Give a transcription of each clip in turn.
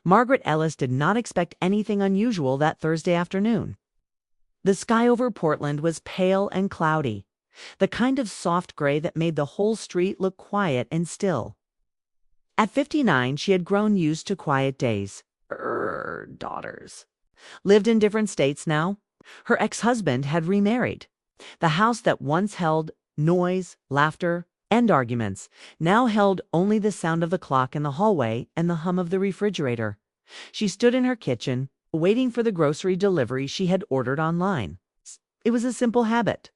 Margaret Ellis did not expect anything unusual that Thursday afternoon. The sky over Portland was pale and cloudy, the kind of soft gray that made the whole street look quiet and still. At 59, she had grown used to quiet days. Daughters. Lived in different states now. Her ex-husband had remarried. The house that once held noise, laughter, and arguments now held only the sound of the clock in the hallway and the hum of the refrigerator. She stood in her kitchen, waiting for the grocery delivery she had ordered online. It was a simple habit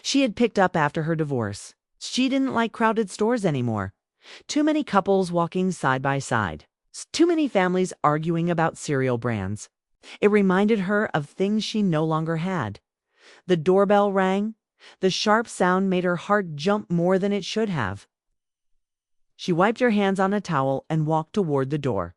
she had picked up after her divorce. She didn't like crowded stores anymore. Too many couples walking side by side. Too many families arguing about cereal brands. It reminded her of things she no longer had. The doorbell rang. The sharp sound made her heart jump more than it should have. She wiped her hands on a towel and walked toward the door.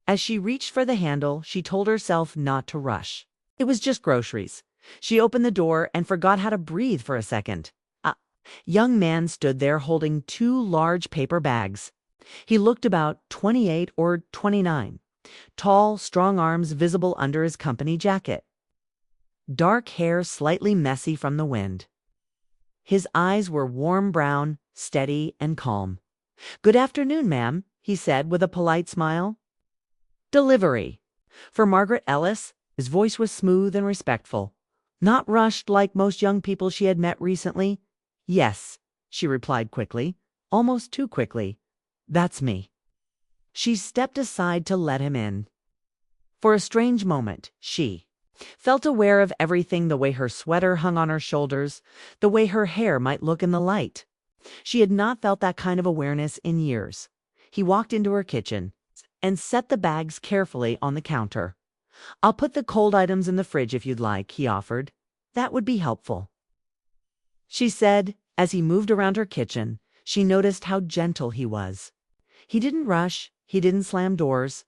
As she reached for the handle, she told herself not to rush. It was just groceries. She opened the door and forgot how to breathe for a second. A young man stood there holding two large paper bags. He looked about 28 or 29. Tall, strong arms visible under his company jacket. Dark hair slightly messy from the wind. His eyes were warm brown, steady and calm. "Good afternoon, ma'am," he said with a polite smile. "Delivery." For Margaret Ellis, his voice was smooth and respectful. Not rushed like most young people she had met recently. "Yes," she replied quickly, almost too quickly. "That's me." She stepped aside to let him in. For a strange moment, she felt aware of everything, the way her sweater hung on her shoulders, the way her hair might look in the light. She had not felt that kind of awareness in years. He walked into her kitchen and set the bags carefully on the counter. "I'll put the cold items in the fridge if you'd like," he offered. "That would be helpful," she said. As he moved around her kitchen, she noticed how gentle he was. He didn't rush. He didn't slam doors.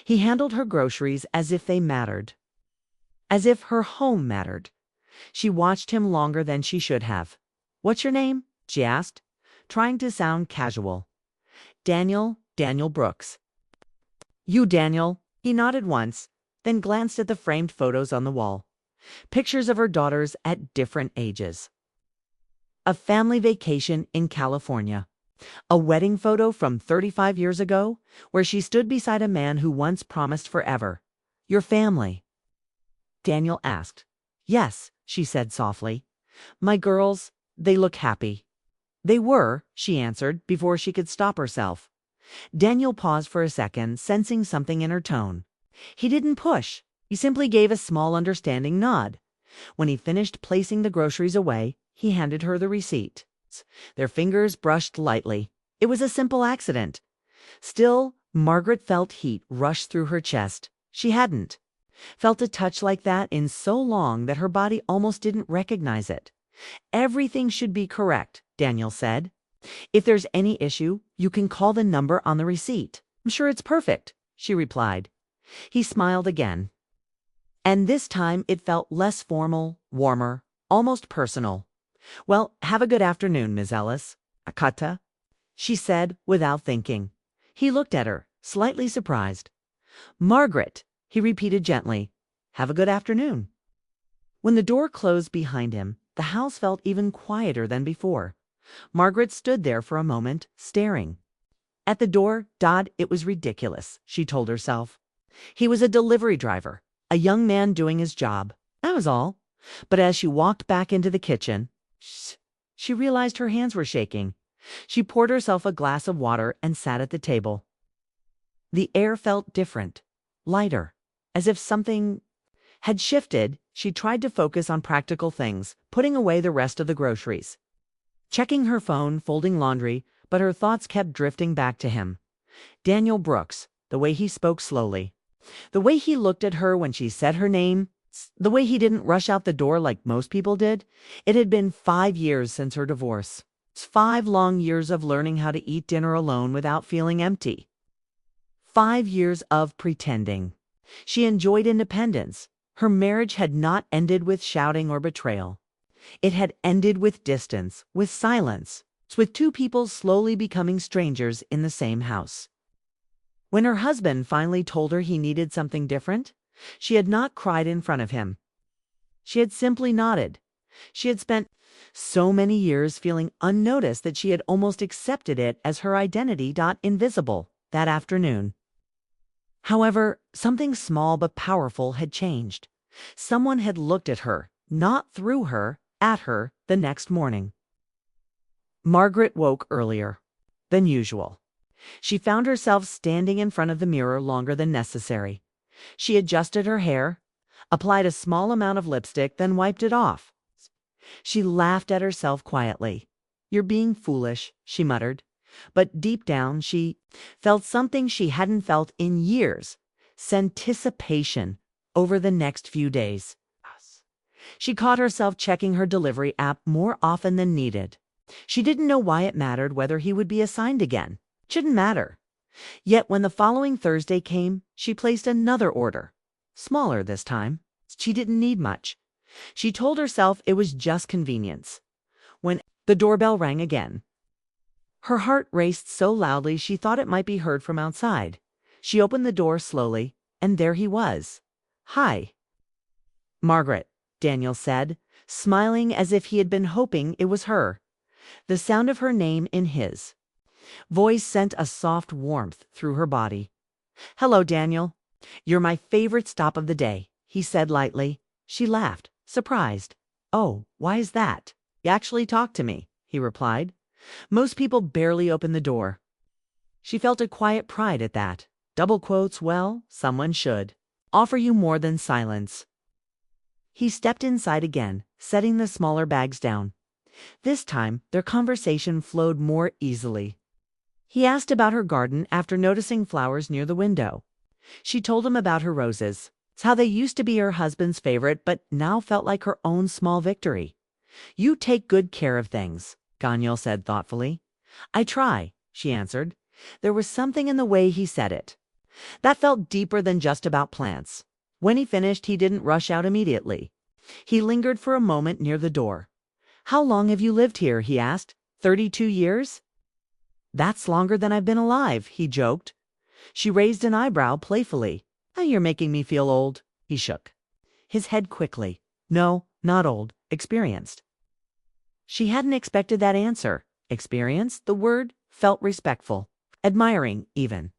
He handled her groceries as if they mattered. As if her home mattered. She watched him longer than she should have. "What's your name?" she asked, trying to sound casual. Daniel Brooks." "You, Daniel." He nodded once, then glanced at the framed photos on the wall. Pictures of her daughters at different ages. A family vacation in California. A wedding photo from 35 years ago, where she stood beside a man who once promised forever. "Your family?" Daniel asked. "Yes," she said softly. "My girls, they look happy." "They were," she answered before she could stop herself. Daniel paused for a second, sensing something in her tone. He didn't push. He simply gave a small understanding nod. When he finished placing the groceries away, he handed her the receipt. Their fingers brushed lightly. It was a simple accident. Still, Margaret felt heat rush through her chest. She hadn't felt a touch like that in so long that her body almost didn't recognize it. "Everything should be correct," Daniel said. "If there's any issue, you can call the number on the receipt." "I'm sure it's perfect," she replied. He smiled again. And this time it felt less formal, warmer, almost personal. "Well, have a good afternoon, Ms. Ellis." "Akata," she said without thinking. He looked at her, slightly surprised. "Margaret," he repeated gently. "Have a good afternoon." When the door closed behind him, the house felt even quieter than before. Margaret stood there for a moment, staring. At the door, it was ridiculous, she told herself. He was a delivery driver, a young man doing his job. That was all. But as she walked back into the kitchen, she realized her hands were shaking. She poured herself a glass of water and sat at the table. The air felt different, lighter, as if something had shifted. She tried to focus on practical things, putting away the rest of the groceries, checking her phone, folding laundry, but her thoughts kept drifting back to him. Daniel Brooks, the way he spoke slowly, the way he looked at her when she said her name, the way he didn't rush out the door like most people did. It had been 5 years since her divorce. 5 long years of learning how to eat dinner alone without feeling empty. 5 years of pretending. She enjoyed independence. Her marriage had not ended with shouting or betrayal. It had ended with distance, with silence, with two people slowly becoming strangers in the same house. When her husband finally told her he needed something different, she had not cried in front of him. She had simply nodded. She had spent so many years feeling unnoticed that she had almost accepted it as her identity. Invisible that afternoon. However, something small but powerful had changed. Someone had looked at her, not through her, at her, the next morning. Margaret woke earlier than usual. She found herself standing in front of the mirror longer than necessary. She adjusted her hair, applied a small amount of lipstick, then wiped it off. She laughed at herself quietly. "You're being foolish," she muttered. But deep down, she felt something she hadn't felt in years: anticipation over the next few days. She caught herself checking her delivery app more often than needed. She didn't know why it mattered whether he would be assigned again. It shouldn't matter. Yet when the following Thursday came, she placed another order. Smaller this time. She didn't need much. She told herself it was just convenience. When the doorbell rang again, her heart raced so loudly she thought it might be heard from outside. She opened the door slowly, and there he was. "Hi." "Margaret," Daniel said, smiling as if he had been hoping it was her. The sound of her name in his voice sent a soft warmth through her body. "Hello, Daniel. You're my favorite stop of the day," he said lightly. She laughed, surprised. "Oh, why is that?" "You actually talked to me," he replied. "Most people barely open the door." She felt a quiet pride at that. Double quotes, well, someone should offer you more than silence. He stepped inside again, setting the smaller bags down. This time, their conversation flowed more easily. He asked about her garden after noticing flowers near the window. She told him about her roses. It's how they used to be her husband's favorite, but now felt like her own small victory. "You take good care of things," Daniel said thoughtfully. "I try," she answered. There was something in the way he said it that felt deeper than just about plants. When he finished, he didn't rush out immediately. He lingered for a moment near the door. "How long have you lived here?" he asked. 32 years? "That's longer than I've been alive," he joked. She raised an eyebrow playfully. "Oh, you're making me feel old." He shook his head quickly. "No, not old. Experienced." She hadn't expected that answer. Experienced? The word felt respectful. Admiring, even.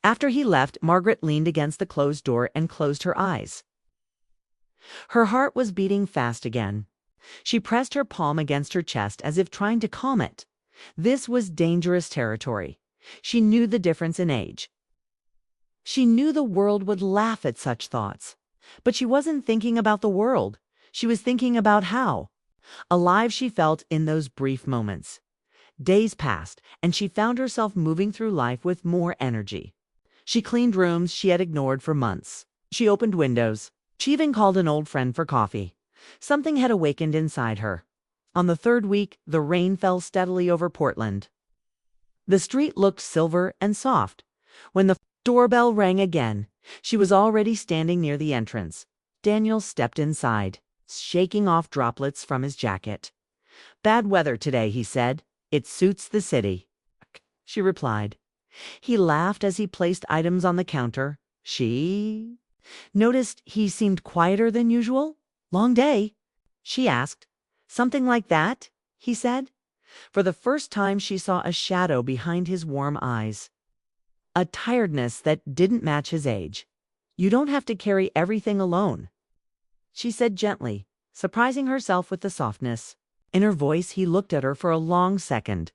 After he left, Margaret leaned against the closed door and closed her eyes. Her heart was beating fast again. She pressed her palm against her chest as if trying to calm it. This was dangerous territory. She knew the difference in age. She knew the world would laugh at such thoughts. But she wasn't thinking about the world. She was thinking about how alive she felt in those brief moments. Days passed, and she found herself moving through life with more energy. She cleaned rooms she had ignored for months. She opened windows. She even called an old friend for coffee. Something had awakened inside her. On the third week, the rain fell steadily over Portland. The street looked silver and soft. When the doorbell rang again, she was already standing near the entrance. Daniel stepped inside, shaking off droplets from his jacket. "Bad weather today," he said. "It suits the city," she replied. He laughed as he placed items on the counter. She noticed he seemed quieter than usual. "Long day?" she asked. "Something like that," he said. For the first time, she saw a shadow behind his warm eyes. A tiredness that didn't match his age. "You don't have to carry everything alone," she said gently, surprising herself with the softness. In her voice, he looked at her for a long second.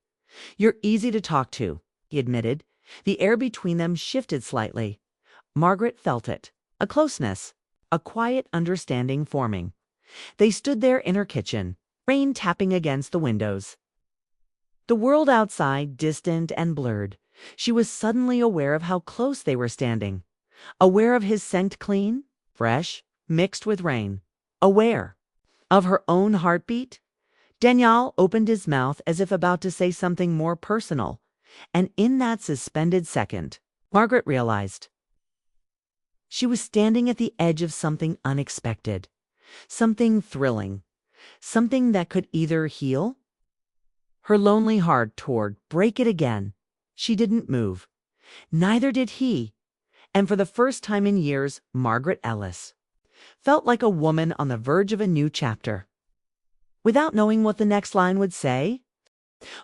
"You're easy to talk to," he admitted. The air between them shifted slightly. Margaret felt it. A closeness. A quiet understanding forming. They stood there in her kitchen, rain tapping against the windows. The world outside, distant and blurred. She was suddenly aware of how close they were standing. Aware of his scent, clean, fresh, mixed with rain. Aware of her own heartbeat. Daniel opened his mouth as if about to say something more personal, and in that suspended second, Margaret realized she was standing at the edge of something unexpected, something thrilling, something that could either heal her lonely heart toward break it again. She didn't move. Neither did he, and for the first time in years, Margaret Ellis felt like a woman on the verge of a new chapter. Without knowing what the next line would say,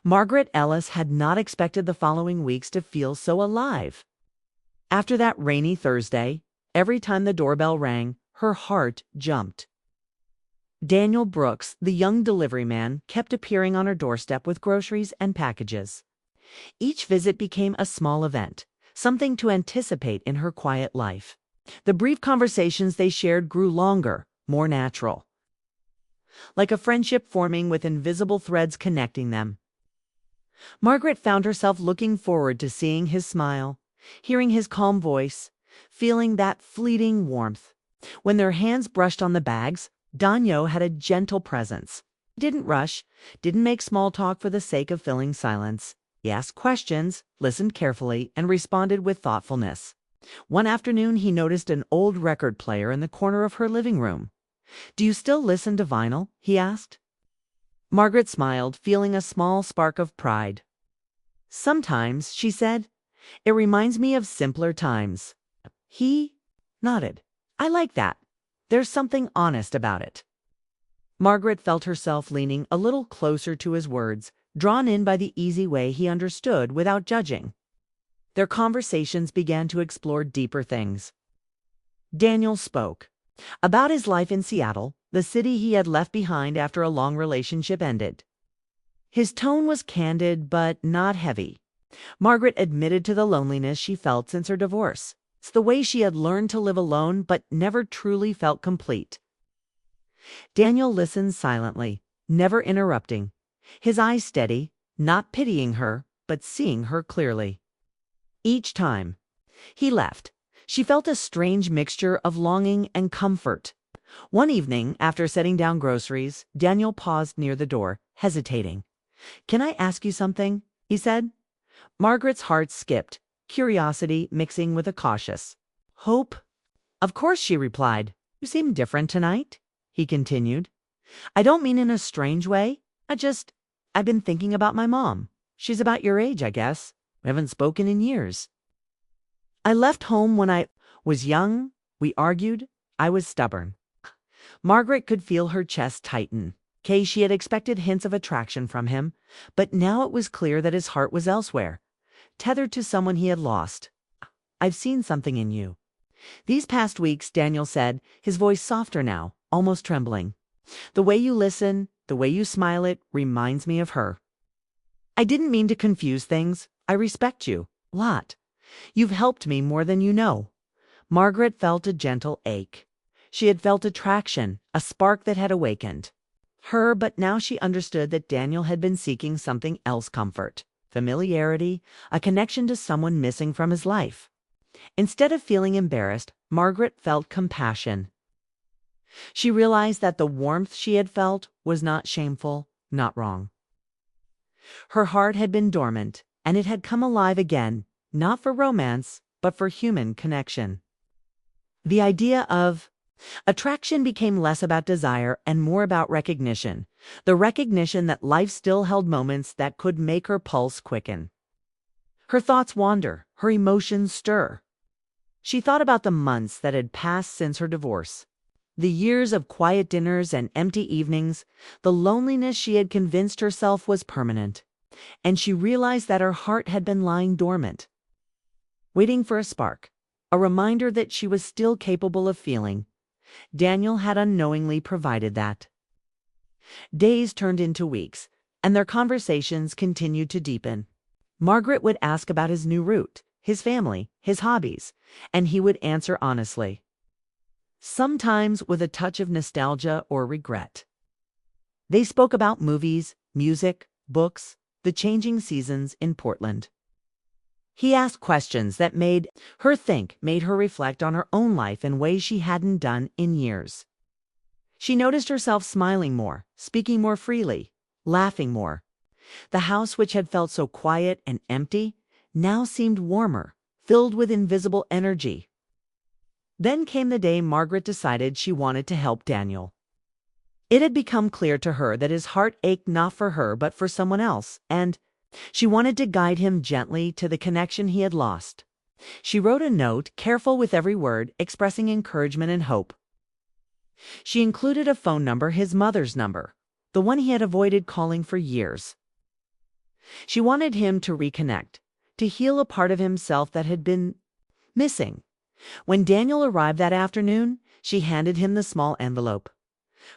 Margaret Ellis had not expected the following weeks to feel so alive. After that rainy Thursday, every time the doorbell rang, her heart jumped. Daniel Brooks, the young delivery man, kept appearing on her doorstep with groceries and packages. Each visit became a small event, something to anticipate in her quiet life. The brief conversations they shared grew longer, more natural, like a friendship forming with invisible threads connecting them. Margaret found herself looking forward to seeing his smile, hearing his calm voice, feeling that fleeting warmth. When their hands brushed on the bags, Danyo had a gentle presence. He didn't rush, didn't make small talk for the sake of filling silence. He asked questions, listened carefully, and responded with thoughtfulness. One afternoon, he noticed an old record player in the corner of her living room. "Do you still listen to vinyl?" he asked. Margaret smiled, feeling a small spark of pride. "Sometimes," she said. "It reminds me of simpler times." He nodded. "I like that. There's something honest about it." Margaret felt herself leaning a little closer to his words, drawn in by the easy way he understood without judging. Their conversations began to explore deeper things. Daniel spoke about his life in Seattle, the city he had left behind after a long relationship ended. His tone was candid but not heavy. Margaret admitted to the loneliness she felt since her divorce. It's the way she had learned to live alone but never truly felt complete. Daniel listened silently, never interrupting, his eyes steady, not pitying her, but seeing her clearly. Each time he left, she felt a strange mixture of longing and comfort. One evening, after setting down groceries, Daniel paused near the door, hesitating. "Can I ask you something?" he said. Margaret's heart skipped, curiosity mixing with a cautious hope. "Of course," she replied. "You seem different tonight," he continued. "I don't mean in a strange way. I've been thinking about my mom. She's about your age, I guess. We haven't spoken in years. I left home when I was young. We argued. I was stubborn." Margaret could feel her chest tighten. She had expected hints of attraction from him, but now it was clear that his heart was elsewhere, tethered to someone he had lost. "I've seen something in you these past weeks," Daniel said, his voice softer now, almost trembling. "The way you listen, the way you smile, it reminds me of her. I didn't mean to confuse things. I respect you a lot. You've helped me more than you know." Margaret felt a gentle ache. She had felt attraction, a spark that had awakened her, but now she understood that Daniel had been seeking something else: comfort, familiarity, a connection to someone missing from his life. Instead of feeling embarrassed, Margaret felt compassion. She realized that the warmth she had felt was not shameful, not wrong. Her heart had been dormant, and it had come alive again, not for romance, but for human connection. The idea of attraction became less about desire and more about recognition, the recognition that life still held moments that could make her pulse quicken. Her thoughts wander, her emotions stir. She thought about the months that had passed since her divorce, the years of quiet dinners and empty evenings, the loneliness she had convinced herself was permanent, and she realized that her heart had been lying dormant, waiting for a spark, a reminder that she was still capable of feeling. Daniel had unknowingly provided that. Days turned into weeks, and their conversations continued to deepen. Margaret would ask about his new route, his family, his hobbies, and he would answer honestly, sometimes with a touch of nostalgia or regret. They spoke about movies, music, books, the changing seasons in Portland. He asked questions that made her think, made her reflect on her own life in ways she hadn't done in years. She noticed herself smiling more, speaking more freely, laughing more. The house, which had felt so quiet and empty, now seemed warmer, filled with invisible energy. Then came the day Margaret decided she wanted to help Daniel. It had become clear to her that his heart ached not for her but for someone else, and She wanted to guide him gently to the connection he had lost. She wrote a note, careful with every word, expressing encouragement and hope. She included a phone number, his mother's number, the one he had avoided calling for years. She wanted him to reconnect, to heal a part of himself that had been missing. When Daniel arrived that afternoon, she handed him the small envelope.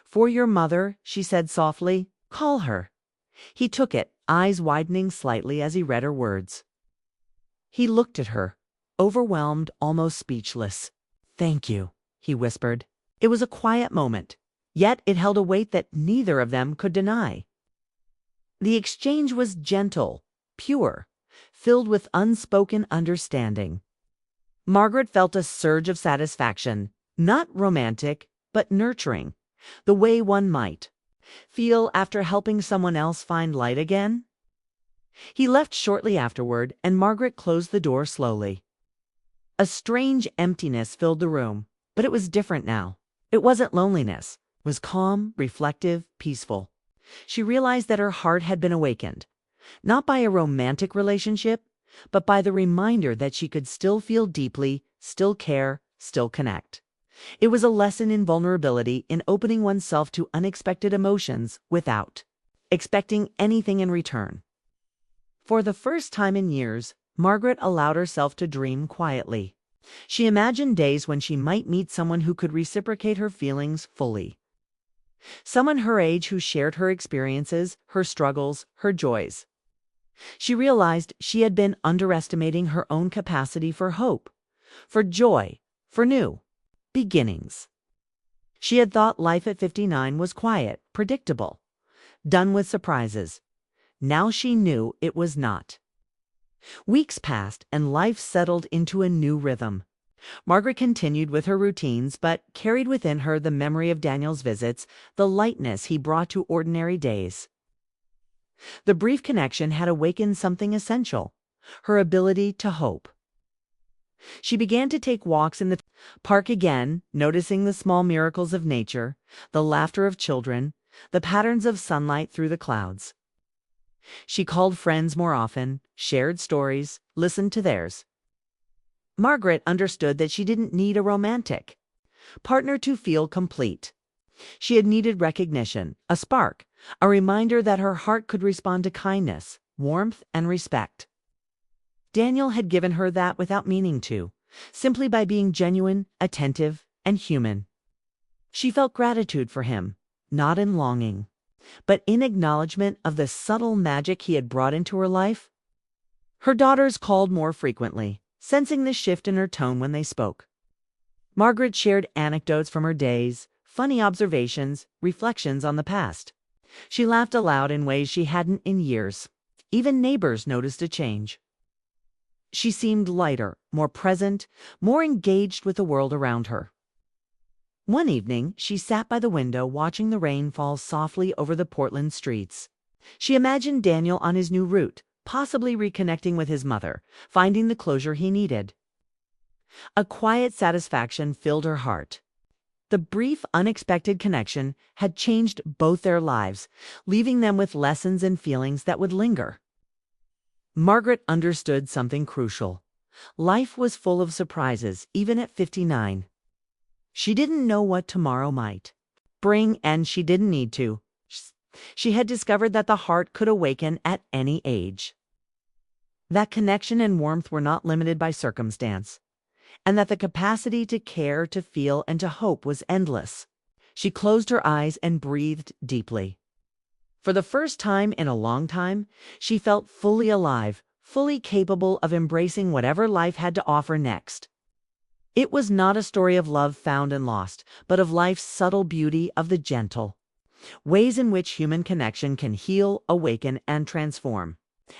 "For your mother," she said softly. "Call her." He took it, eyes widening slightly as he read her words. He looked at her, overwhelmed, almost speechless. "Thank you," he whispered. It was a quiet moment, yet it held a weight that neither of them could deny. The exchange was gentle, pure, filled with unspoken understanding. Margaret felt a surge of satisfaction, not romantic, but nurturing, the way one might feel after helping someone else find light again. He left shortly afterward, and Margaret closed the door slowly. A strange emptiness filled the room, but it was different now. It wasn't loneliness. It was calm, reflective, peaceful. She realized that her heart had been awakened, not by a romantic relationship, but by the reminder that she could still feel deeply, still care, still connect. It was a lesson in vulnerability, in opening oneself to unexpected emotions without expecting anything in return. For the first time in years, Margaret allowed herself to dream quietly. She imagined days when she might meet someone who could reciprocate her feelings fully. Someone her age who shared her experiences, her struggles, her joys. She realized she had been underestimating her own capacity for hope, for joy, for new beginnings. She had thought life at 59 was quiet, predictable, done with surprises. Now she knew it was not. Weeks passed, and life settled into a new rhythm. Margaret continued with her routines, but carried within her the memory of Daniel's visits, the lightness he brought to ordinary days. The brief connection had awakened something essential, her ability to hope. She began to take walks in the park again, noticing the small miracles of nature, the laughter of children, the patterns of sunlight through the clouds. She called friends more often, shared stories, listened to theirs. Margaret understood that she didn't need a romantic partner to feel complete. She had needed recognition, a spark, a reminder that her heart could respond to kindness, warmth, and respect. Daniel had given her that without meaning to, simply by being genuine, attentive, and human. She felt gratitude for him, not in longing, but in acknowledgement of the subtle magic he had brought into her life. Her daughters called more frequently, sensing the shift in her tone when they spoke. Margaret shared anecdotes from her days, funny observations, reflections on the past. She laughed aloud in ways she hadn't in years. Even neighbors noticed a change. She seemed lighter, more present, more engaged with the world around her. One evening, she sat by the window watching the rain fall softly over the Portland streets. She imagined Daniel on his new route, possibly reconnecting with his mother, finding the closure he needed. A quiet satisfaction filled her heart. The brief, unexpected connection had changed both their lives, leaving them with lessons and feelings that would linger. Margaret understood something crucial. Life was full of surprises, even at 59. She didn't know what tomorrow might bring, and she didn't need to. She had discovered that the heart could awaken at any age. That connection and warmth were not limited by circumstance, and that the capacity to care, to feel, and to hope was endless. She closed her eyes and breathed deeply. For the first time in a long time, she felt fully alive, fully capable of embracing whatever life had to offer next. It was not a story of love found and lost, but of life's subtle beauty, of the gentle ways in which human connection can heal, awaken, and transform.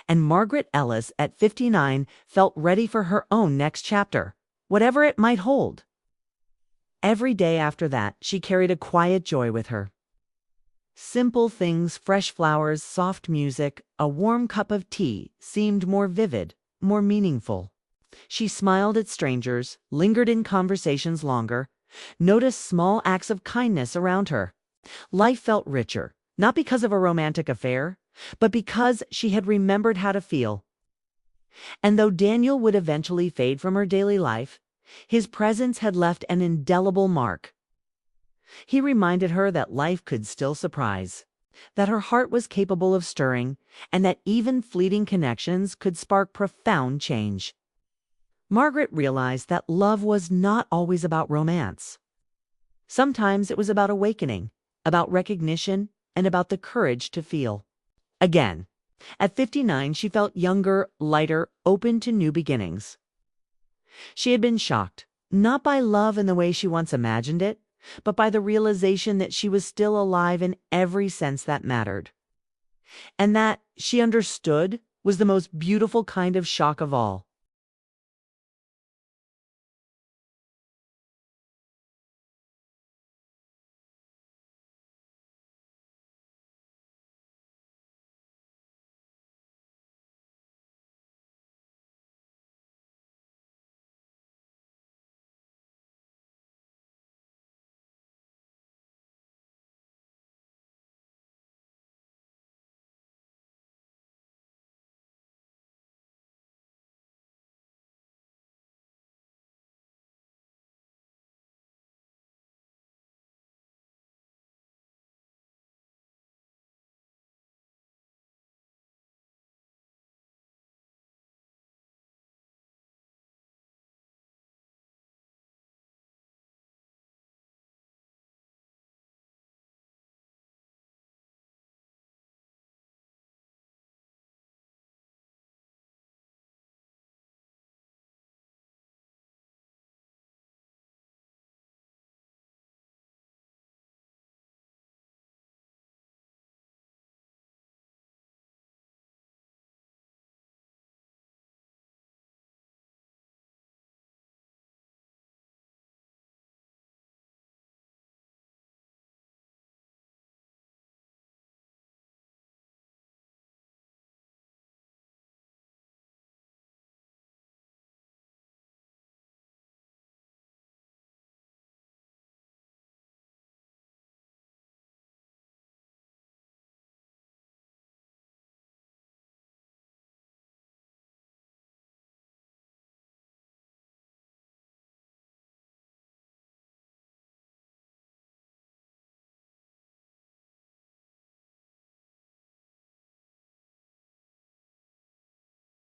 And Margaret Ellis, at 59, felt ready for her own next chapter, whatever it might hold. Every day after that, she carried a quiet joy with her. Simple things, fresh flowers, soft music, a warm cup of tea seemed more vivid, more meaningful. She smiled at strangers, lingered in conversations longer, noticed small acts of kindness around her. Life felt richer, not because of a romantic affair, but because she had remembered how to feel. And though Daniel would eventually fade from her daily life, his presence had left an indelible mark. He reminded her that life could still surprise, that her heart was capable of stirring, and that even fleeting connections could spark profound change. Margaret realized that love was not always about romance. Sometimes it was about awakening, about recognition, and about the courage to feel. Again, at 59, she felt younger, lighter, open to new beginnings. She had been shocked, not by love in the way she once imagined it, but by the realization that she was still alive in every sense that mattered. And that, she understood, was the most beautiful kind of shock of all.